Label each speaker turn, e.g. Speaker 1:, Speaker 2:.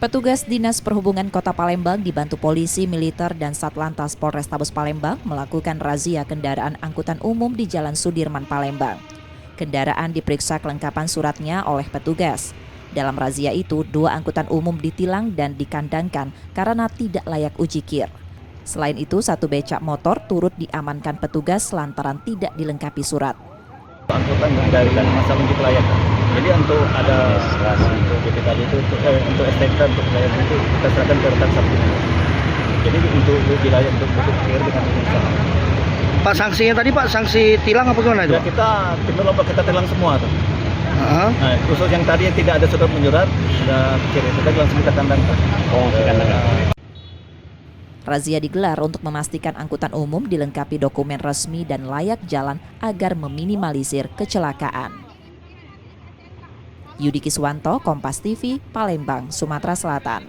Speaker 1: Petugas Dinas Perhubungan Kota Palembang dibantu polisi, militer, dan Satlantas Polrestabes Palembang melakukan razia kendaraan angkutan umum di Jalan Sudirman, Palembang. Kendaraan diperiksa kelengkapan suratnya oleh petugas. Dalam razia itu, 2 angkutan umum ditilang dan dikandangkan karena tidak layak uji kir. Selain itu, 1 becak motor turut diamankan petugas lantaran tidak dilengkapi surat.
Speaker 2: Angkutan dari masa uji kelayakan. Jadi untuk ada untuk BPKB itu untuk STNK untuk kelayakan itu kita serahkan ke rekan Sabtu. Jadi untuk uji layak untuk kir dengan usaha.
Speaker 3: Pak, sanksinya tadi Pak, sanksi tilang apa gimana itu?
Speaker 2: Ya kita kita tilang semua tuh.
Speaker 3: Nah,
Speaker 2: khusus yang tadi yang tidak ada surat menyurat, sudah kir kita langsung kita kandangkan.
Speaker 1: Razia digelar untuk memastikan angkutan umum dilengkapi dokumen resmi dan layak jalan agar meminimalisir kecelakaan. Yudi Kiswanto, Kompas TV, Palembang, Sumatera Selatan.